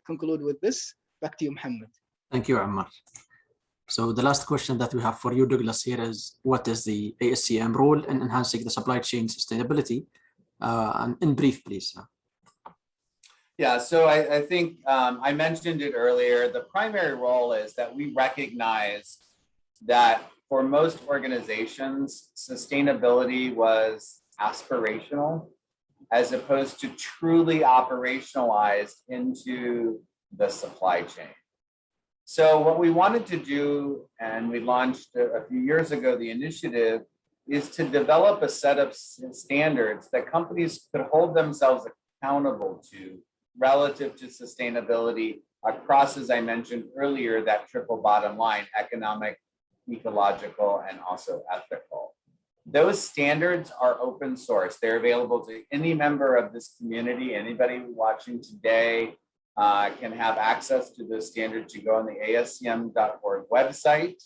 conclude with this. Back to you, Mohammed. Thank you, Ammar. So the last question that we have for you, Douglas, here is, what is the ASCM role in enhancing the supply chain sustainability? And in brief, please. Yeah, so I think I mentioned it earlier. The primary role is that we recognize that for most organizations, sustainability was aspirational as opposed to truly operationalized into the supply chain. So what we wanted to do, and we launched a few years ago, the initiative, is to develop a set of standards that companies could hold themselves accountable to relative to sustainability across, as I mentioned earlier, that triple bottom line: economic, ecological, and also ethical. Those standards are open source. They're available to any member of this community, anybody watching today. can have access to those standards. You go on the ASCM.org website,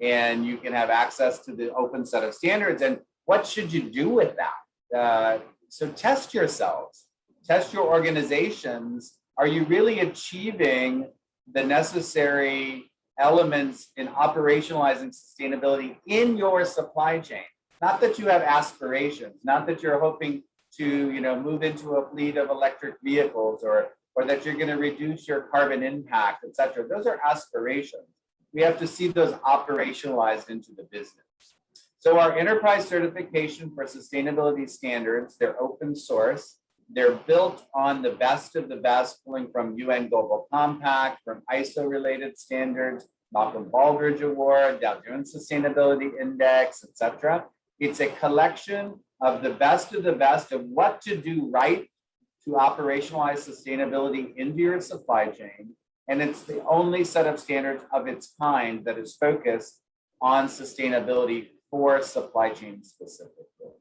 and you can have access to the open set of standards. And what should you do with that? So test yourselves, test your organizations. Are you really achieving the necessary elements in operationalizing sustainability in your supply chain? Not that you have aspirations, not that you're hoping to, move into a fleet of electric vehicles or that you're going to reduce your carbon impact, et cetera. Those are aspirations. We have to see those operationalized into the business. So our enterprise certification for sustainability standards, they're open source. They're built on the best of the best, pulling from UN Global Compact, from ISO related standards, Malcolm Baldrige Award, Dow Jones Sustainability Index, et cetera. It's a collection of the best of what to do right to operationalize sustainability into your supply chain. And it's the only set of standards of its kind that is focused on sustainability for supply chain specifically.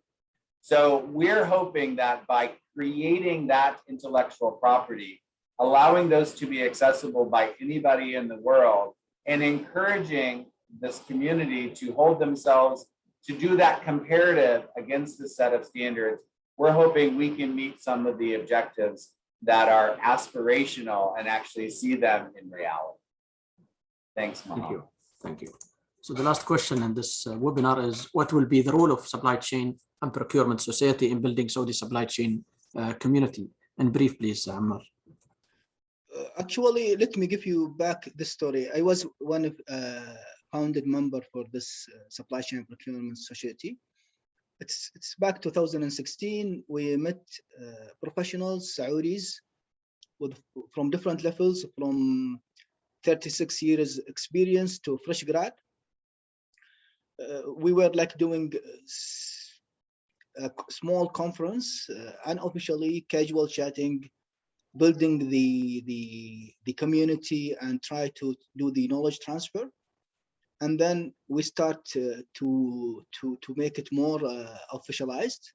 So we're hoping that by creating that intellectual property, allowing those to be accessible by anybody in the world, and encouraging this community to hold themselves to do that comparative against the set of standards, we're hoping we can meet some of the objectives that are aspirational and actually see them in reality. Thanks, Mohammed. Thank you. So the last question in this webinar is, what will be the role of supply chain and procurement society in building Saudi supply chain community? In brief, please, Ammar. Actually, let me give you back the story. I was one of founded member for this supply chain procurement society. It's back 2016. We met professionals, Saudis, from different levels, from 36 years experience to fresh grad. We were like doing a small conference, unofficially casual chatting, building the community and try to do the knowledge transfer. And then we start to make it more officialized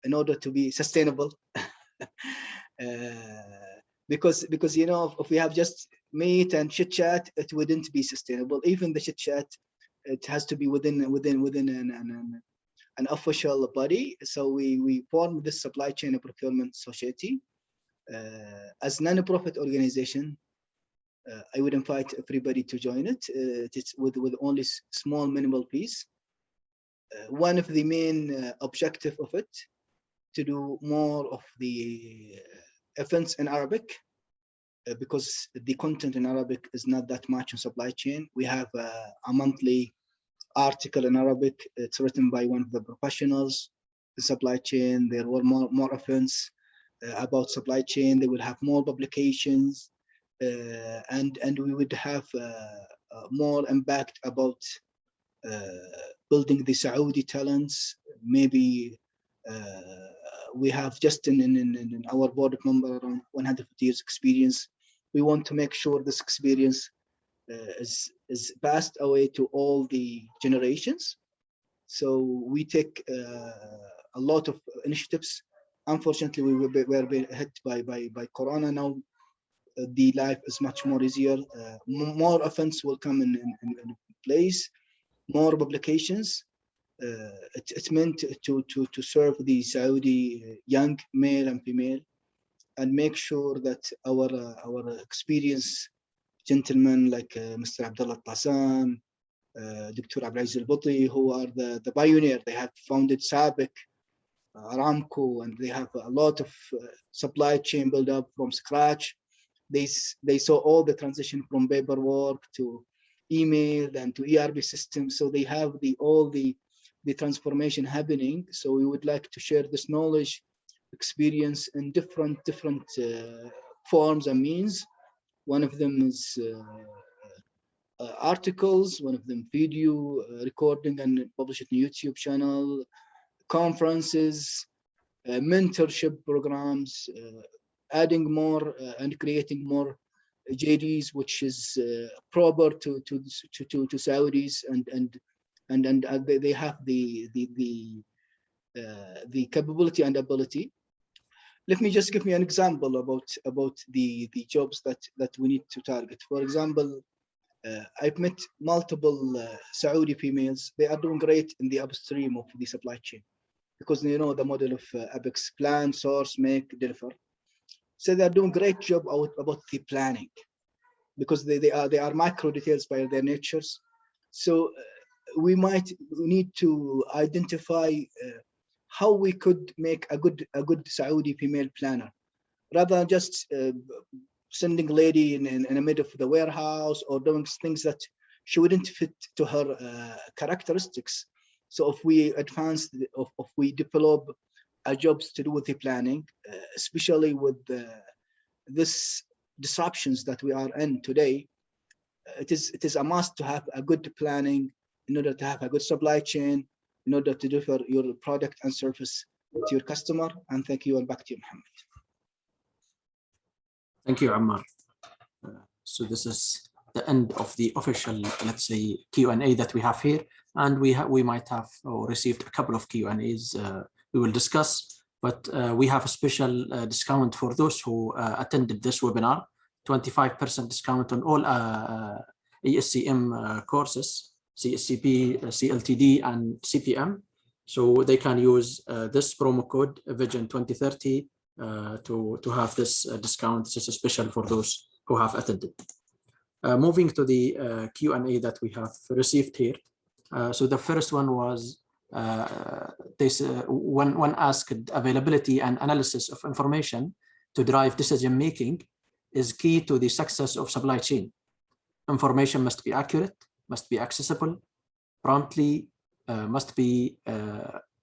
in order to be sustainable. Because if we have just meet and chit chat, it wouldn't be sustainable. Even the chit chat, it has to be within an official body. So we formed this supply chain and procurement society as a non-profit organization. I would invite everybody to join it. It's with only small minimal fees. One of the main objective of it to do more of the events in Arabic, because the content in Arabic is not that much in supply chain. We have a monthly article in Arabic. It's written by one of the professionals in supply chain. There were more events about supply chain. They will have more publications, and we would have more impact about building the Saudi talents. Maybe we have just in our board of members around 150 years experience. We want to make sure this experience is passed away to all the generations. So we take a lot of initiatives. Unfortunately, we were hit by Corona. Now the life is much more easier. More events will come in place, more publications. It's meant to serve the Saudi young male and female, and make sure that our experienced gentlemen like Mr. Abdullah Tassam, Dr. Abdulaziz Al-Buti, who are the pioneer. They have founded Sabiq, Aramco, and they have a lot of supply chain build up from scratch. They saw all the transition from paperwork to email and to ERP systems. So they have all the transformation happening. So we would like to share this knowledge, experience in different forms and means. One of them is articles, one of them video recording and publish it on YouTube channel, conferences, mentorship programs, adding more and creating more JDs, which is proper to Saudis, and they have the capability and ability. let me just give you an example about the jobs that we need to target. For example, I've met multiple Saudi females. They are doing great in the upstream of the supply chain because they know the model of ABEX: plan, source, make, deliver. So they are doing great job about the planning because they are micro details by their natures. So we might need to identify how we could make a good Saudi female planner, rather than just sending a lady in the middle of the warehouse or doing things that she wouldn't fit to her characteristics. So if we advance, if we develop jobs to do with the planning, especially with this disruptions that we are in today, it is a must to have a good planning in order to have a good supply chain, in order to deliver your product and service to your customer. And thank you, and back to you, Mohammed. Thank you, Ammar. So this is the end of the official, let's say, Q&A that we have here, and we might have received a couple of Q&As we will discuss, but we have a special discount for those who attended this webinar, 25% discount on all ASCM courses, CSCP, CLTD, and CPM. So they can use this promo code Vision 2030 to have this discount. This is special for those who have attended. Moving to the Q&A that we have received here. So the first one was one asked, availability and analysis of information to drive decision making is key to the success of supply chain. Information must be accurate, must be accessible, promptly, must be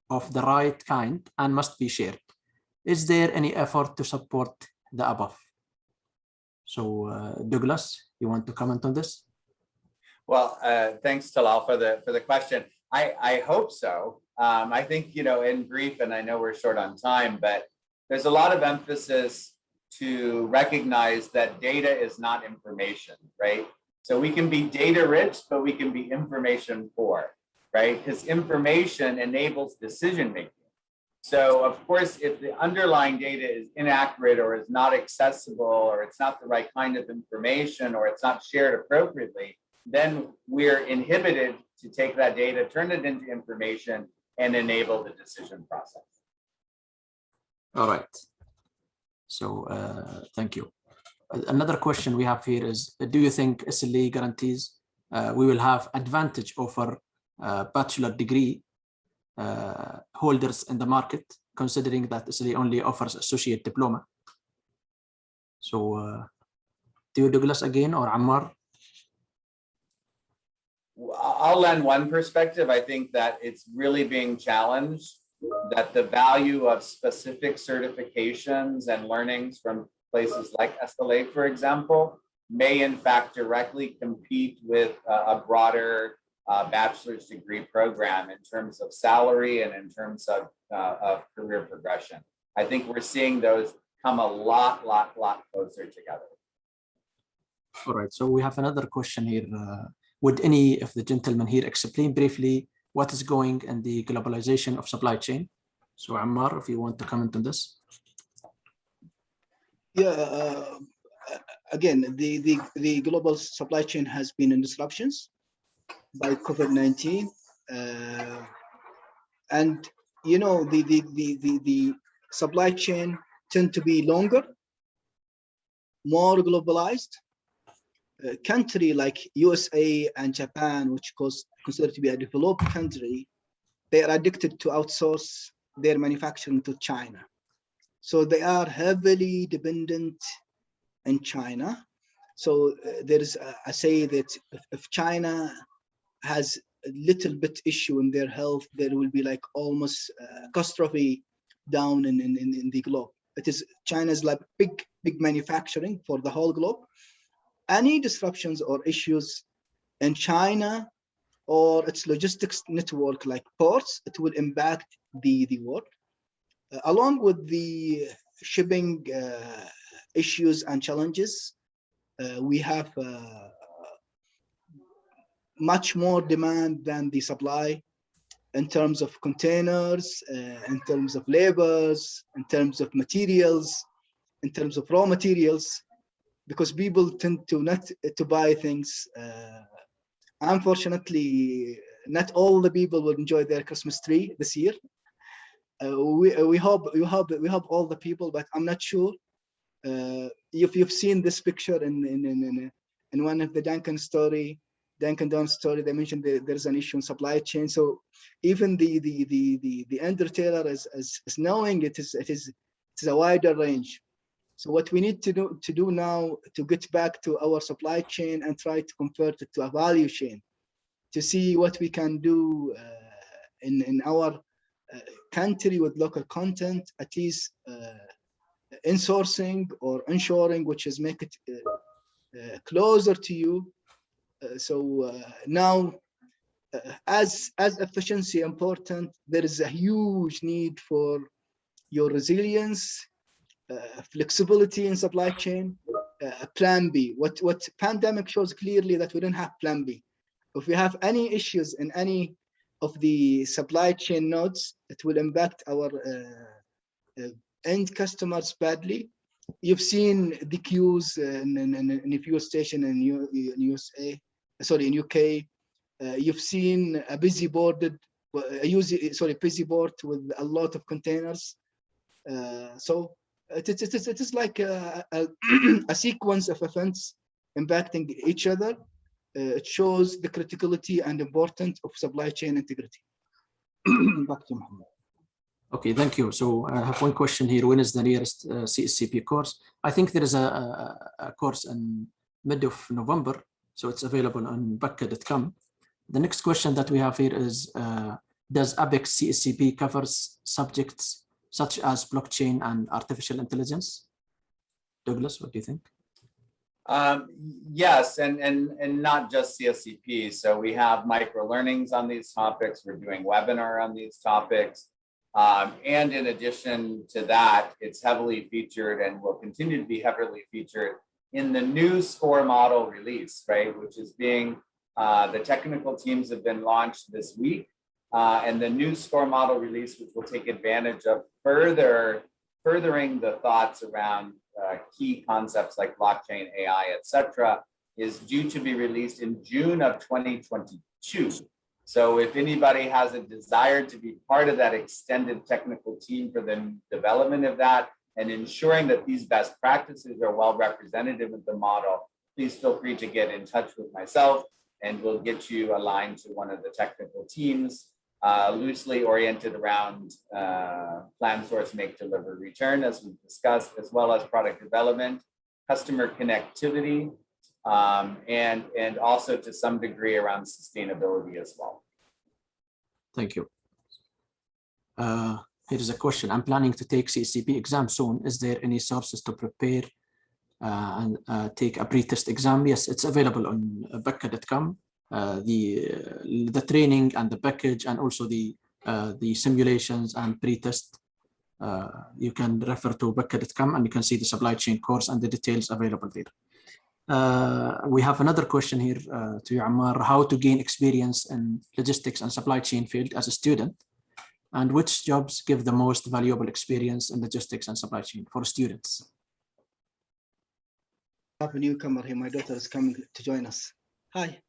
of the right kind, and must be shared. Is there any effort to support the above? So Douglas, you want to comment on this? Well, thanks, Talal, for the question. I hope so. I think, in brief, and I know we're short on time, but there's a lot of emphasis to recognize that data is not information, right? So we can be data rich, but we can be information poor, right? Because information enables decision making. So of course, if the underlying data is inaccurate or is not accessible, or it's not the right kind of information, or it's not shared appropriately, then we're inhibited to take that data, turn it into information, and enable the decision process. All right. So thank you. Another question we have here is, do you think SLA guarantees we will have advantage over bachelor degree holders in the market, considering that SLA only offers associate diploma? So do you, Douglas, again, or Ammar? I'll lend one perspective. I think that it's really being challenged, that the value of specific certifications and learnings from places like SLA, for example, may in fact directly compete with a broader bachelor's degree program in terms of salary and in terms of career progression. I think we're seeing those come a lot closer together. All right, so we have another question here. Would any of the gentlemen here explain briefly what is going in the globalization of supply chain? So Ammar, if you want to comment on this. Yeah, again, the global supply chain has been in disruptions by COVID-19, and the supply chain tend to be longer, more globalized. Country like USA and Japan, which is considered to be a developed country, they are addicted to outsource their manufacturing to China. So they are heavily dependent in China. So there is a say that if China has a little bit issue in their health, there will be like almost catastrophe down in the globe. It is China's like big manufacturing for the whole globe. Any disruptions or issues in China or its logistics network like ports, it will impact the world. Along with the shipping issues and challenges, we have much more demand than the supply. in terms of containers, in terms of labors, in terms of materials, in terms of raw materials, because people tend to not to buy things. Unfortunately, not all the people will enjoy their Christmas tree this year. We hope all the people, but I'm not sure. If you've seen this picture in one of the Dunkin' Donuts story, they mentioned there's an issue in supply chain. So even the end retailer is knowing it is a wider range. So what we need to do now to get back to our supply chain and try to convert it to a value chain, to see what we can do in our country with local content, at least insourcing or onshoring, which is make it closer to you. Now, as efficiency important, there is a huge need for your resilience, flexibility in supply chain, plan B. What pandemic shows clearly that we don't have plan B. If we have any issues in any of the supply chain nodes, it will impact our end customers badly. You've seen the queues in a fuel station in UK. You've seen a busy port with a lot of containers. So it is like a sequence of events impacting each other. It shows the criticality and importance of supply chain integrity. Back to Muhammad. Okay, thank you. So I have one question here. When is the nearest CSCP course? I think there is a course in mid of November, so it's available on Bakkah.com. The next question that we have here is, does ABEX CSCP covers subjects such as blockchain and artificial intelligence? Douglas, what do you think? Yes, and not just CSCP. So we have micro learnings on these topics. We're doing webinar on these topics. And in addition to that, it's heavily featured and will continue to be heavily featured in the new score model release, right? Which is being, the technical teams have been launched this week. And the new score model release, which will take advantage of furthering the thoughts around key concepts like blockchain, AI, etc., is due to be released in June of 2022. So if anybody has a desire to be part of that extended technical team for the development of that and ensuring that these best practices are well represented with the model, please feel free to get in touch with myself and we'll get you aligned to one of the technical teams, loosely oriented around plan, source, make, deliver, return, as we've discussed, as well as product development, customer connectivity, and also to some degree around sustainability as well. Thank you. Here is a question. I'm planning to take CSCP exam soon. Is there any sources to prepare and take a pre-test exam? Yes, it's available on Bakkah.com. The training and the package and also the simulations and pre-test. You can refer to Bakkah.com and you can see the supply chain course and the details available there. We have another question here to you, Ammar. How to gain experience in logistics and supply chain field as a student, and which jobs give the most valuable experience in logistics and supply chain for students? I have a newcomer here. My daughter is coming to join us. Hi.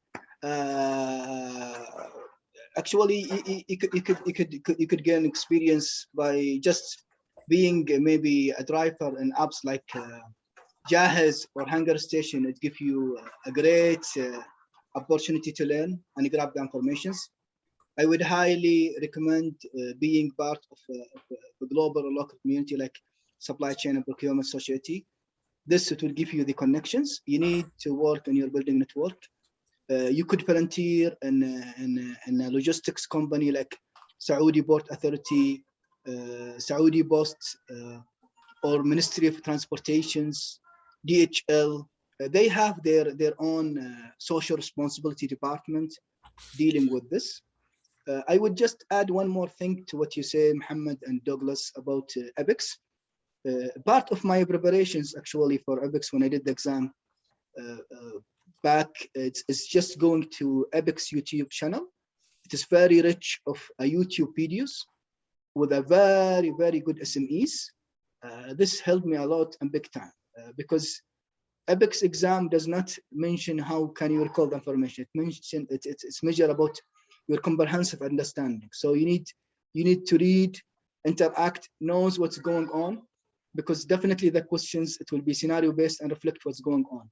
Actually, you could gain experience by just being maybe a driver in apps like Jahez or Hunger Station. It gives you a great opportunity to learn and grab the informations. I would highly recommend being part of a global or local community like Supply Chain and Procurement Society. It will give you the connections you need to work on your building network. You could volunteer in a logistics company like Saudi Port Authority, Saudi Post, or Ministry of Transportations, DHL. They have their own social responsibility department dealing with this. I would just add one more thing to what you say, Muhammad and Douglas, about ABEX. Part of my preparations actually for ABEX when I did the exam back, it's just going to ABEX YouTube channel. It is very rich of YouTube videos with a very, very good SMEs. This helped me a lot and big time because ABEX exam does not mention how can you recall the information. It's measured about your comprehensive understanding. So you need to read, interact, knows what's going on, because definitely the questions, it will be scenario based and reflect what's going on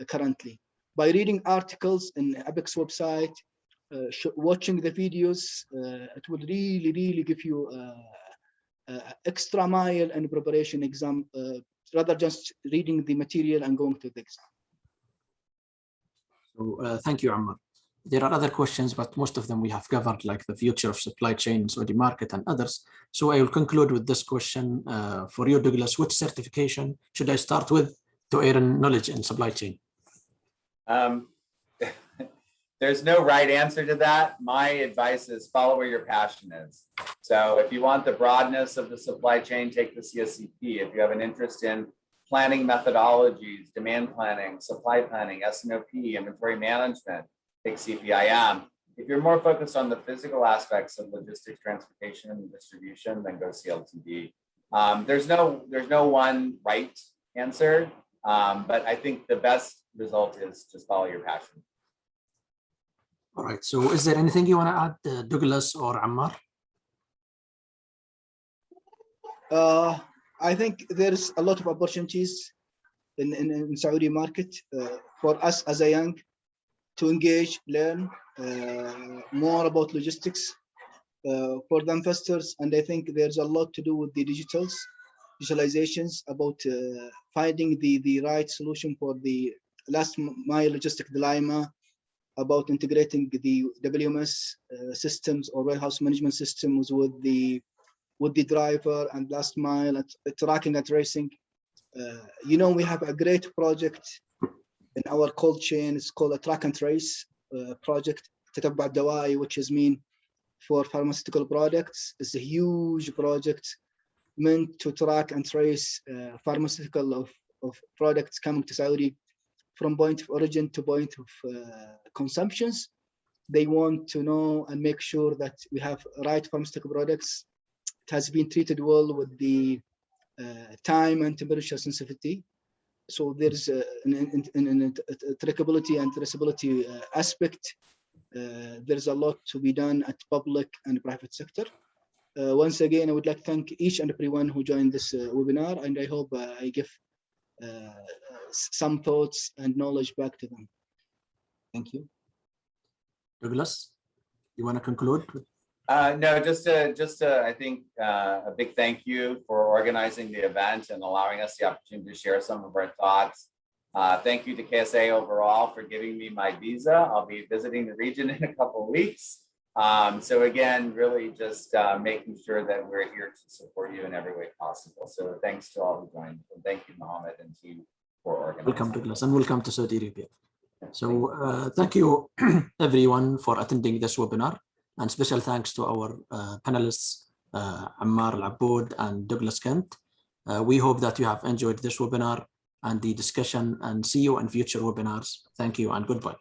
currently. By reading articles in ABEX website, watching the videos, it will really give you extra mile in preparation exam, rather just reading the material and going to the exam. So thank you, Ammar. There are other questions, but most of them we have covered, like the future of supply chain, Saudi market, and others. So I will conclude with this question for you, Douglas. Which certification should I start with to earn knowledge in supply chain? There's no right answer to that. My advice is follow where your passion is. So if you want the broadness of the supply chain, take the CSCP. If you have an interest in planning methodologies, demand planning, supply planning, S&OP, inventory management, take CPIM. If you're more focused on the physical aspects of logistics, transportation, and distribution, then go CLTD. There's no one right answer, but I think the best result is just follow your passion. All right, so is there anything you want to add, Douglas or Ammar? I think there's a lot of opportunities in Saudi market for us as a young to engage, learn more about logistics for the investors. And I think there's a lot to do with the digitalizations about finding the right solution for the last mile logistic dilemma, about integrating the WMS systems or warehouse management systems with the driver and last mile tracking and tracing. You know, we have a great project in our cold chain. It's called a track and trace project, تتبع الدواعي, which is mean for pharmaceutical products. It's a huge project meant to track and trace pharmaceutical of products coming to Saudi from point of origin to point of consumptions. They want to know and make sure that we have right pharmaceutical products. It has been treated well with the time and temperature sensitivity. So there's a trackability and traceability aspect. There's a lot to be done at public and private sector. Once again, I would like to thank each and everyone who joined this webinar, and I hope I give some thoughts and knowledge back to them. Thank you. Douglas, you want to conclude? No, just I think a big thank you for organizing the event and allowing us the opportunity to share some of our thoughts. Thank you to KSA overall for giving me my visa. I'll be visiting the region in a couple of weeks. So again, really just making sure that we're here to support you in every way possible. So thanks to all who joined. And thank you, Mohammed and team, for organizing. Welcome, Douglas, and welcome to Saudi Arabia. So thank you everyone for attending this webinar, and special thanks to our panelists, Ammar AlAboud and Douglas Kent. We hope that you have enjoyed this webinar and the discussion, and see you in future webinars. Thank you and goodbye.